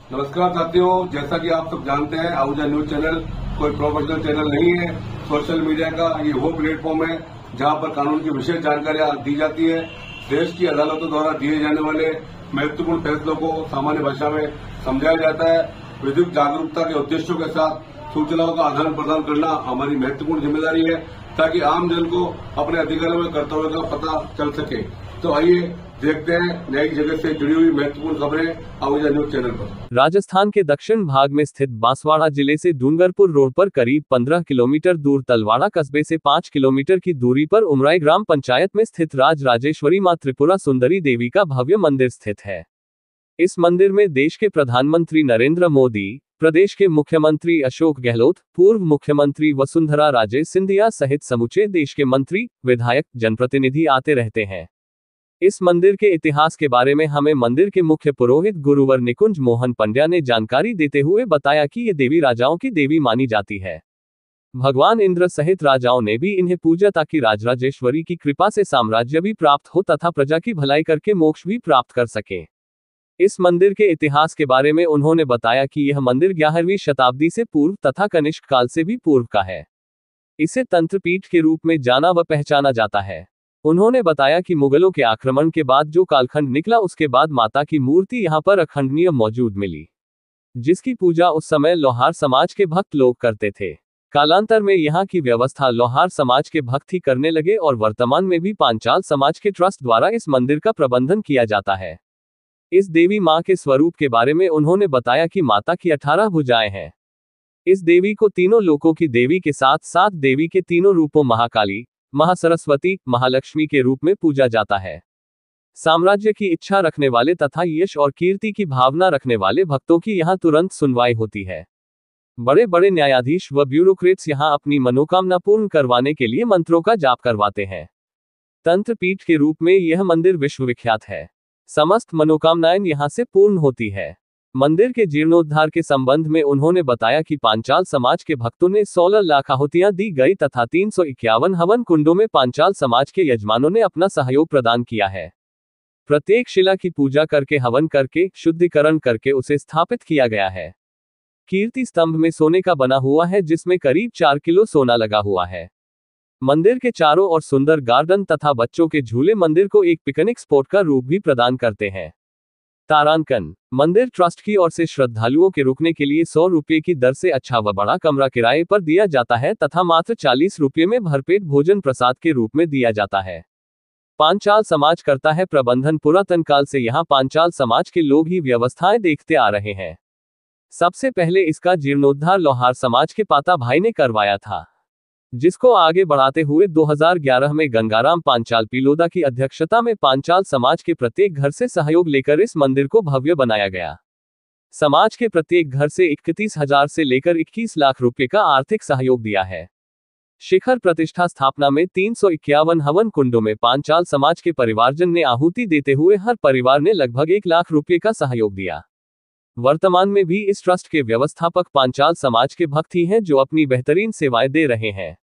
नमस्कार साथियों, जैसा कि आप सब जानते हैं आहूजा न्यूज चैनल कोई प्रोफेशनल चैनल नहीं है। सोशल मीडिया का ये वो प्लेटफॉर्म है जहां पर कानून की विशेष जानकारियां दी जाती है। देश की अदालतों द्वारा दिए जाने वाले महत्वपूर्ण फैसलों को सामान्य भाषा में समझाया जाता है। विधिक जागरूकता के उद्देश्यों के साथ सूचनाओं का आदान प्रदान करना हमारी महत्वपूर्ण जिम्मेदारी है, ताकि आम जन को अपने अधिकारों में कर्तव्यों का पता चल सके। तो आइए देखते हैं न्यायिक जगत से जुड़ी हुई महत्वपूर्ण खबरें आहूजा न्यूज चैनल पर। राजस्थान के दक्षिण भाग में स्थित बांसवाड़ा जिले से डूंगरपुर रोड पर करीब 15 किलोमीटर दूर तलवाड़ा कस्बे से 5 किलोमीटर की दूरी पर उमराई ग्राम पंचायत में स्थित राजराजेश्वरी मां त्रिपुरा सुंदरी देवी का भव्य मंदिर स्थित है। इस मंदिर में देश के प्रधानमंत्री नरेंद्र मोदी, प्रदेश के मुख्यमंत्री अशोक गहलोत, पूर्व मुख्यमंत्री वसुंधरा राजे सिंधिया सहित समूचे देश के मंत्री, विधायक, जनप्रतिनिधि आते रहते हैं। इस मंदिर के इतिहास के बारे में हमें मंदिर के मुख्य पुरोहित गुरुवर निकुंज मोहन पंड्या ने जानकारी देते हुए बताया कि ये देवी राजाओं की देवी मानी जाती है। भगवान इंद्र सहित राजाओं ने भी इन्हें पूजा ताकि राजराजेश्वरी की कृपा से साम्राज्य भी प्राप्त हो तथा प्रजा की भलाई करके मोक्ष भी प्राप्त कर सके। इस मंदिर के इतिहास के बारे में उन्होंने बताया कि यह मंदिर 11वीं शताब्दी से पूर्व तथा कनिष्क काल से भी पूर्व का है। इसे तंत्रपीठ के रूप में जाना व पहचाना जाता है। उन्होंने बताया कि मुगलों के आक्रमण के बाद जो कालखंड निकला उसके बाद माता की मूर्ति यहां पर अखंडनीय मौजूद मिली, जिसकी पूजा उस समय लोहार समाज के भक्त लोग करते थे। कालांतर में यहां की व्यवस्था लोहार समाज के भक्त ही करने लगे और वर्तमान में भी पांचाल समाज के ट्रस्ट द्वारा इस मंदिर का प्रबंधन किया जाता है। इस देवी मां के स्वरूप के बारे में उन्होंने बताया कि माता की 18 भुजाएं हैं। इस देवी को तीनों लोकों की देवी के साथ साथ देवी के तीनों रूपों महाकाली, महासरस्वती, महालक्ष्मी के रूप में पूजा जाता है। साम्राज्य की इच्छा रखने वाले तथा यश और कीर्ति की भावना रखने वाले भक्तों की यहां तुरंत सुनवाई होती है। बड़े बड़े न्यायाधीश व ब्यूरोक्रेट्स यहां अपनी मनोकामना पूर्ण करवाने के लिए मंत्रों का जाप करवाते हैं। तंत्रपीठ के रूप में यह मंदिर विश्वविख्यात है। समस्त मनोकामनाएं यहां से पूर्ण होती है। मंदिर के जीर्णोद्धार के संबंध में उन्होंने बताया कि पांचाल समाज के भक्तों ने 16 लाख आहुतियां दी गई तथा 351 हवन कुंडों में पांचाल समाज के यजमानों ने अपना सहयोग प्रदान किया है। प्रत्येक शिला की पूजा करके हवन करके शुद्धिकरण करके उसे स्थापित किया गया है। कीर्ति स्तंभ में सोने का बना हुआ है, जिसमें करीब 4 किलो सोना लगा हुआ है। मंदिर के चारों ओर सुंदर गार्डन तथा बच्चों के झूले मंदिर को एक पिकनिक स्पॉट का रूप भी प्रदान करते हैं। तारांकन मंदिर ट्रस्ट की ओर से श्रद्धालुओं के रुकने के लिए 100 रुपये की दर से अच्छा व बड़ा कमरा किराए पर दिया जाता है तथा मात्र 40 रुपये में भरपेट भोजन प्रसाद के रूप में दिया जाता है। पांचाल समाज करता है प्रबंधन। पुरातन काल से यहाँ पांचाल समाज के लोग ही व्यवस्थाएं देखते आ रहे हैं। सबसे पहले इसका जीर्णोद्धार लोहार समाज के पाता भाई ने करवाया था, जिसको आगे बढ़ाते हुए 2011 में गंगाराम पांचाल पिलोदा की अध्यक्षता में पांचाल समाज के प्रत्येक घर से सहयोग लेकर इस मंदिर को भव्य बनाया गया। समाज के प्रत्येक घर से 31,000 से लेकर 21 लाख रुपए का आर्थिक सहयोग दिया है। शिखर प्रतिष्ठा स्थापना में 351 हवन कुंडों में पांचाल समाज के परिवारजन ने आहुति देते हुए हर परिवार ने लगभग 1 लाख रुपए का सहयोग दिया। वर्तमान में भी इस ट्रस्ट के व्यवस्थापक पांचाल समाज के भक्त ही हैं, जो अपनी बेहतरीन सेवाएं दे रहे हैं।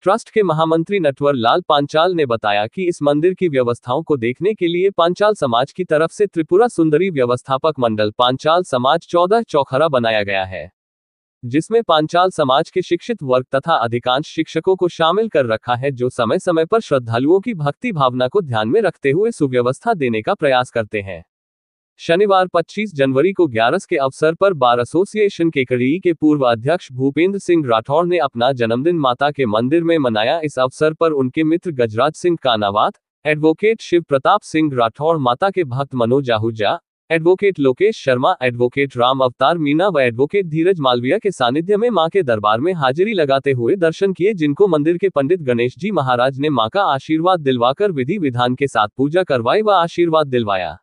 ट्रस्ट के महामंत्री नटवर लाल पांचाल ने बताया कि इस मंदिर की व्यवस्थाओं को देखने के लिए पांचाल समाज की तरफ से त्रिपुरा सुंदरी व्यवस्थापक मंडल पांचाल समाज 14 चौखरा बनाया गया है, जिसमें पांचाल समाज के शिक्षित वर्ग तथा अधिकांश शिक्षकों को शामिल कर रखा है, जो समय समय पर श्रद्धालुओं की भक्ति भावना को ध्यान में रखते हुए सुव्यवस्था देने का प्रयास करते हैं। शनिवार 25 जनवरी को 11 के अवसर पर बार एसोसिएशन केकड़ी के पूर्व अध्यक्ष भूपेंद्र सिंह राठौड़ ने अपना जन्मदिन माता के मंदिर में मनाया। इस अवसर पर उनके मित्र गजराज सिंह कानावात, एडवोकेट शिव प्रताप सिंह राठौड़, माता के भक्त मनोज आहूजा, एडवोकेट लोकेश शर्मा, एडवोकेट राम अवतार मीना व एडवोकेट धीरज मालविया के सानिध्य में मां के दरबार में हाजिरी लगाते हुए दर्शन किए, जिनको मंदिर के पंडित गणेश जी महाराज ने मां का आशीर्वाद दिलवाकर विधि विधान के साथ पूजा करवाई व आशीर्वाद दिलवाया।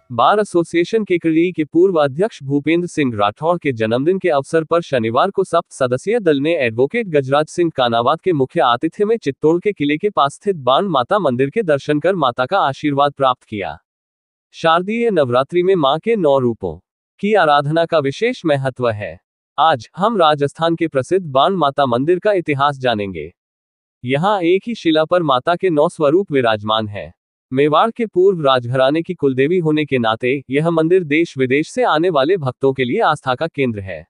'बार एसोसिएशन केकड़ी के पूर्व अध्यक्ष भूपेंद्र सिंह राठौड़ के जन्मदिन के अवसर पर शनिवार को 7 सदस्यीय दल ने एडवोकेट गजराज सिंह कानावात के मुख्य आतिथ्य में चित्तौड़ के किले के पास स्थित बाण माता मंदिर के दर्शन कर माता का आशीर्वाद प्राप्त किया। शारदीय नवरात्रि में मां के 9 रूपों की आराधना का विशेष महत्व है। आज हम राजस्थान के प्रसिद्ध बाण माता मंदिर का इतिहास जानेंगे। यहाँ एक ही शिला पर माता के 9 स्वरूप विराजमान हैं। मेवाड़ के पूर्व राजघराने की कुलदेवी होने के नाते यह मंदिर देश विदेश से आने वाले भक्तों के लिए आस्था का केंद्र है।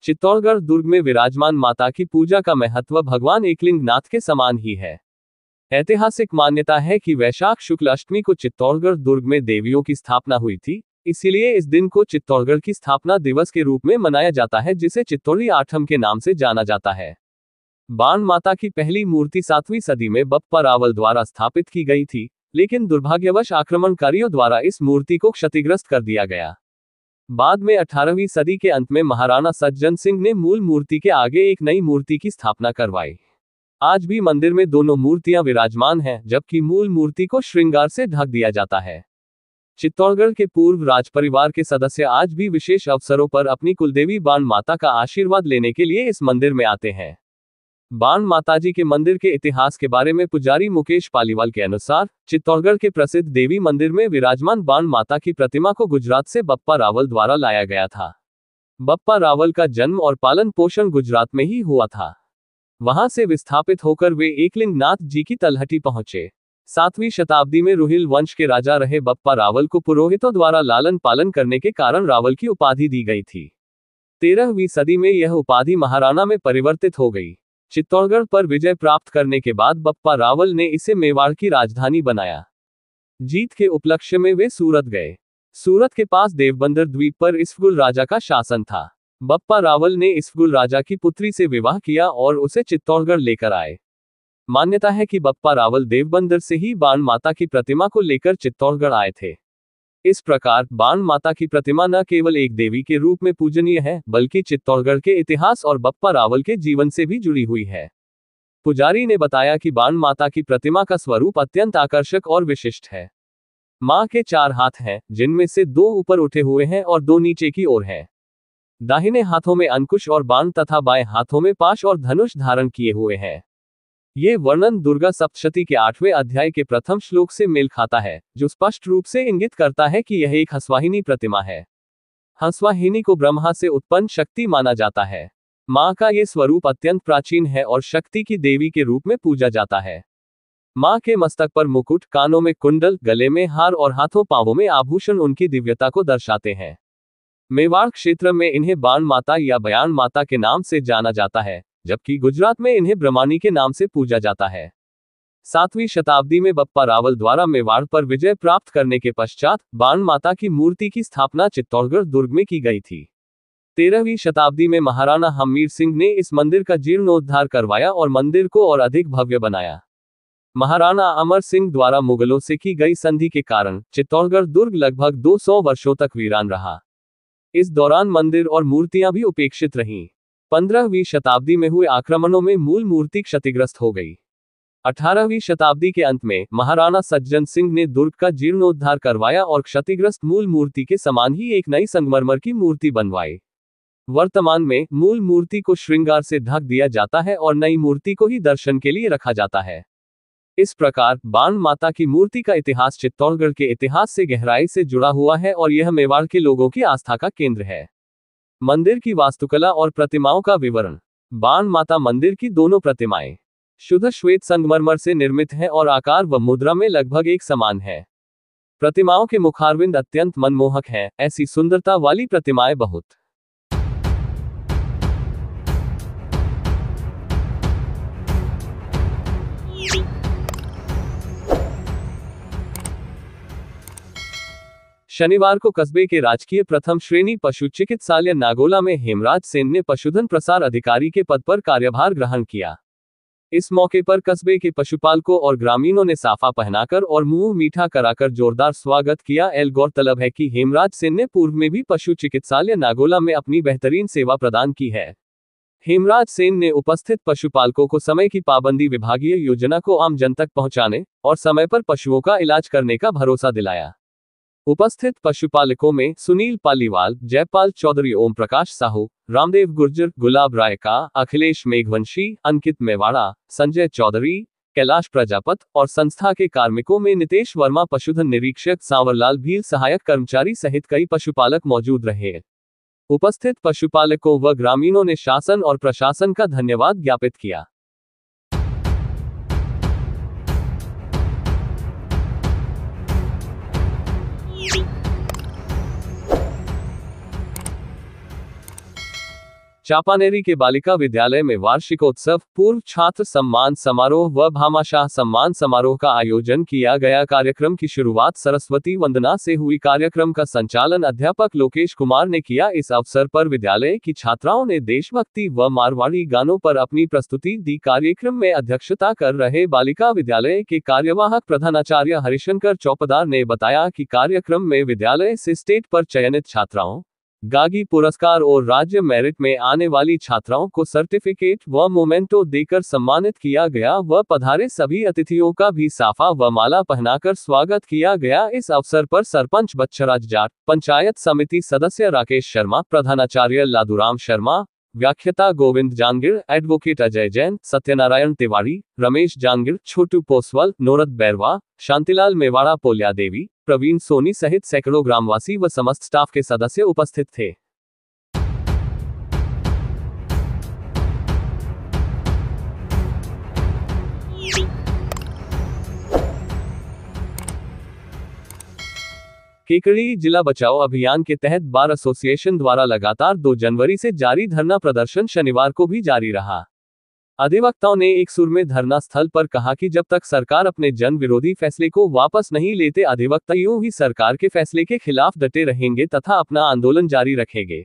चित्तौड़गढ़ दुर्ग में विराजमान माता की पूजा का महत्व भगवान एकलिंग नाथ के समान ही है। ऐतिहासिक मान्यता है कि वैशाख शुक्ल अष्टमी को चित्तौड़गढ़ दुर्ग में देवियों की स्थापना हुई थी, इसीलिए इस दिन को चित्तौड़गढ़ की स्थापना दिवस के रूप में मनाया जाता है, जिसे चित्तौड़ी आठम के नाम से जाना जाता है। बाण माता की पहली मूर्ति 7वीं सदी में बप्पा रावल द्वारा स्थापित की गई थी, लेकिन दुर्भाग्यवश आक्रमणकारियों द्वारा इस मूर्ति को क्षतिग्रस्त कर दिया गया। बाद में 18वीं सदी के अंत में महाराणा सज्जन सिंह ने मूल मूर्ति के आगे एक नई मूर्ति की स्थापना करवाई। आज भी मंदिर में दोनों मूर्तियां विराजमान हैं, जबकि मूल मूर्ति को श्रृंगार से ढक दिया जाता है। चित्तौड़गढ़ के पूर्व राज परिवार के सदस्य आज भी विशेष अवसरों पर अपनी कुलदेवी बाण माता का आशीर्वाद लेने के लिए इस मंदिर में आते हैं। बाण माताजी के मंदिर के इतिहास के बारे में पुजारी मुकेश पालीवाल के अनुसार, चित्तौड़गढ़ के प्रसिद्ध देवी मंदिर में विराजमान बाण माता की प्रतिमा को गुजरात से बप्पा रावल द्वारा लाया गया था। बप्पा रावल का जन्म और पालन पोषण गुजरात में ही हुआ था। वहां से विस्थापित होकर वे एकलिंग नाथ जी की तलहटी पहुंचे। 7वीं शताब्दी में रुहिल वंश के राजा रहे बप्पा रावल को पुरोहितों द्वारा लालन पालन करने के कारण रावल की उपाधि दी गई थी। 13वीं सदी में यह उपाधि महाराणा में परिवर्तित हो गई। चित्तौड़गढ़ पर विजय प्राप्त करने के बाद बप्पा रावल ने इसे मेवाड़ की राजधानी बनाया। जीत के उपलक्ष्य में वे सूरत गए। सूरत के पास देवबंदर द्वीप पर इसफगुल राजा का शासन था। बप्पा रावल ने इसफगुल राजा की पुत्री से विवाह किया और उसे चित्तौड़गढ़ लेकर आए। मान्यता है कि बप्पा रावल देवबंदर से ही बाण माता की प्रतिमा को लेकर चित्तौड़गढ़ आए थे। इस प्रकार बाण माता की प्रतिमा न केवल एक देवी के रूप में पूजनीय है, बल्कि चित्तौड़गढ़ के इतिहास और बप्पा रावल के जीवन से भी जुड़ी हुई है। पुजारी ने बताया कि बाण माता की प्रतिमा का स्वरूप अत्यंत आकर्षक और विशिष्ट है। मां के 4 हाथ हैं, जिनमें से 2 ऊपर उठे हुए हैं और 2 नीचे की ओर हैं। दाहिने हाथों में अंकुश और बाण तथा बाएं हाथों में पाश और धनुष धारण किए हुए हैं। ये वर्णन दुर्गा सप्तशती के 8वें अध्याय के प्रथम श्लोक से मेल खाता है, जो स्पष्ट रूप से इंगित करता है कि यह एक हंसवाहिनी प्रतिमा है। हंसवाहिनी को ब्रह्मा से उत्पन्न शक्ति माना जाता है। मां का ये स्वरूप अत्यंत प्राचीन है और शक्ति की देवी के रूप में पूजा जाता है। मां के मस्तक पर मुकुट, कानों में कुंडल, गले में हार और हाथों पांवों में आभूषण उनकी दिव्यता को दर्शाते हैं। मेवाड़ क्षेत्र में इन्हें बाण माता या बयान माता के नाम से जाना जाता है, जबकि गुजरात में इन्हें ब्रह्मानी के नाम से पूजा जाता है। 7वीं शताब्दी में बप्पा रावल द्वारा मेवाड़ पर विजय प्राप्त करने के पश्चात बाण माता की मूर्ति की स्थापना चित्तौड़गढ़ दुर्ग में की गई थी। 13वीं शताब्दी में महाराणा हमीर सिंह ने इस मंदिर का जीर्णोद्धार करवाया और मंदिर को और अधिक भव्य बनाया। महाराणा अमर सिंह द्वारा मुगलों से की गई संधि के कारण चित्तौड़गढ़ दुर्ग लगभग 200 वर्षों तक वीरान रहा। इस दौरान मंदिर और मूर्तियां भी उपेक्षित रहीं। 15वीं शताब्दी में हुए आक्रमणों में मूल मूर्ति क्षतिग्रस्त हो गई। 18वीं शताब्दी के अंत में महाराणा सज्जन सिंह ने दुर्ग का जीर्णोद्धार करवाया और क्षतिग्रस्त मूल मूर्ति के समान ही एक नई संगमरमर की मूर्ति बनवाई। वर्तमान में मूल मूर्ति को श्रृंगार से ढक दिया जाता है और नई मूर्ति को ही दर्शन के लिए रखा जाता है। इस प्रकार बाण माता की मूर्ति का इतिहास चित्तौड़गढ़ के इतिहास से गहराई से जुड़ा हुआ है और यह मेवाड़ के लोगों की आस्था का केंद्र है। मंदिर की वास्तुकला और प्रतिमाओं का विवरण। बाण माता मंदिर की दोनों प्रतिमाएं शुद्ध श्वेत संगमरमर से निर्मित हैं और आकार व मुद्रा में लगभग एक समान है। प्रतिमाओं के मुखारविंद अत्यंत मनमोहक हैं। ऐसी सुंदरता वाली प्रतिमाएं बहुत शनिवार को कस्बे के राजकीय प्रथम श्रेणी पशु चिकित्सालय नागोला में हेमराज सेन ने पशुधन प्रसार अधिकारी के पद पर कार्यभार ग्रहण किया। इस मौके पर कस्बे के पशुपालकों और ग्रामीणों ने साफा पहनाकर और मुंह मीठा कराकर जोरदार स्वागत किया। गौरतलब है कि हेमराज सेन ने पूर्व में भी पशु चिकित्सालय नागोला में अपनी बेहतरीन सेवा प्रदान की है। हेमराज सेन ने उपस्थित पशुपालकों को समय की पाबंदी विभागीय योजना को आम जन तक पहुंचाने और समय पर पशुओं का इलाज करने का भरोसा दिलाया। उपस्थित पशुपालकों में सुनील पालीवाल, जयपाल चौधरी, ओम प्रकाश साहू, रामदेव गुर्जर, गुलाब रायका, अखिलेश मेघवंशी, अंकित मेवाड़ा, संजय चौधरी, कैलाश प्रजापत और संस्था के कार्मिकों में नितेश वर्मा, पशुधन निरीक्षक सांवरलाल भील, सहायक कर्मचारी सहित कई पशुपालक मौजूद रहे। उपस्थित पशुपालकों व ग्रामीणों ने शासन और प्रशासन का धन्यवाद ज्ञापित किया। चापानेरी के बालिका विद्यालय में वार्षिकोत्सव, पूर्व छात्र सम्मान समारोह व भामाशाह सम्मान समारोह का आयोजन किया गया। कार्यक्रम की शुरुआत सरस्वती वंदना से हुई। कार्यक्रम का संचालन अध्यापक लोकेश कुमार ने किया। इस अवसर पर विद्यालय की छात्राओं ने देशभक्ति व मारवाड़ी गानों पर अपनी प्रस्तुति दी। कार्यक्रम में अध्यक्षता कर रहे बालिका विद्यालय के कार्यवाहक प्रधानाचार्य हरिशंकर चौपदार ने बताया कि कार्यक्रम में विद्यालय से स्टेट पर चयनित छात्राओं, गागी पुरस्कार और राज्य मेरिट में आने वाली छात्राओं को सर्टिफिकेट व मोमेंटो देकर सम्मानित किया गया व पधारे सभी अतिथियों का भी साफा व माला पहनाकर स्वागत किया गया। इस अवसर पर सरपंच बच्चराज जाट, पंचायत समिति सदस्य राकेश शर्मा, प्रधानाचार्य लादूराम शर्मा, व्याख्याता गोविंद जांगिड़, एडवोकेट अजय जैन, सत्यनारायण तिवारी, रमेश जांगिड़, छोटू पोसवाल, नोरत बैरवा, शांतिलाल मेवाड़ा, पोल्या देवी, प्रवीण सोनी सहित सैकड़ों ग्रामवासी व समस्त स्टाफ के सदस्य उपस्थित थे। केकड़ी जिला बचाओ अभियान के तहत बार एसोसिएशन द्वारा लगातार 2 जनवरी से जारी धरना प्रदर्शन शनिवार को भी जारी रहा। अधिवक्ताओं ने एक सुर में धरना स्थल पर कहा कि जब तक सरकार अपने जन विरोधी फैसले को वापस नहीं लेते, अधिवक्ता यूं ही सरकार के फैसले के खिलाफ डटे रहेंगे तथा अपना आंदोलन जारी रखेंगे।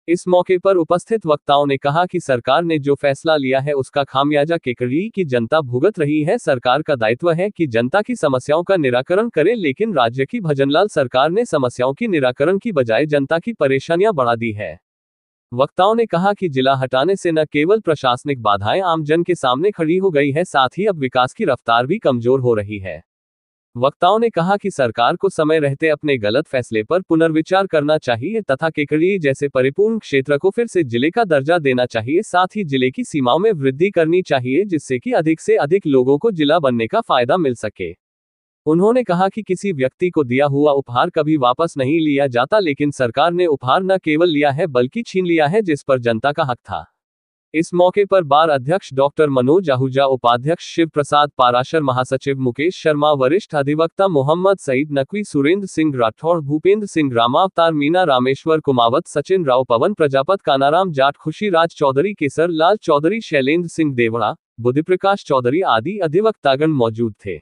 इस मौके पर उपस्थित वक्ताओं ने कहा कि सरकार ने जो फैसला लिया है उसका खामियाजा केकड़ी की जनता भुगत रही है। सरकार का दायित्व है कि जनता की समस्याओं का निराकरण करे, लेकिन राज्य की भजनलाल सरकार ने समस्याओं की निराकरण की बजाय जनता की परेशानियां बढ़ा दी है। वक्ताओं ने कहा कि जिला हटाने से न केवल प्रशासनिक बाधाएं आमजन के सामने खड़ी हो गई है, साथ ही अब विकास की रफ्तार भी कमजोर हो रही है। वक्ताओं ने कहा कि सरकार को समय रहते अपने गलत फैसले पर पुनर्विचार करना चाहिए तथा केकड़ी जैसे परिपूर्ण क्षेत्र को फिर से जिले का दर्जा देना चाहिए। साथ ही जिले की सीमाओं में वृद्धि करनी चाहिए, जिससे कि अधिक से अधिक लोगों को जिला बनने का फायदा मिल सके। उन्होंने कहा कि किसी व्यक्ति को दिया हुआ उपहार कभी वापस नहीं लिया जाता, लेकिन सरकार ने उपहार न केवल लिया है बल्कि छीन लिया है, जिस पर जनता का हक था। इस मौके पर बार अध्यक्ष डॉक्टर मनोज आहूजा, उपाध्यक्ष शिव प्रसाद पाराशर, महासचिव मुकेश शर्मा, वरिष्ठ अधिवक्ता मोहम्मद सईद नकवी, सुरेंद्र सिंह राठौड़, भूपेंद्र सिंह रामावतार, मीना रामेश्वर कुमावत, सचिन राव, पवन प्रजापत, कानाराम जाट, खुशी राज चौधरी, केसर लाल चौधरी, शैलेंद्र सिंह देवड़ा, बुद्धिप्रकाश चौधरी आदि अधिवक्तागण मौजूद थे।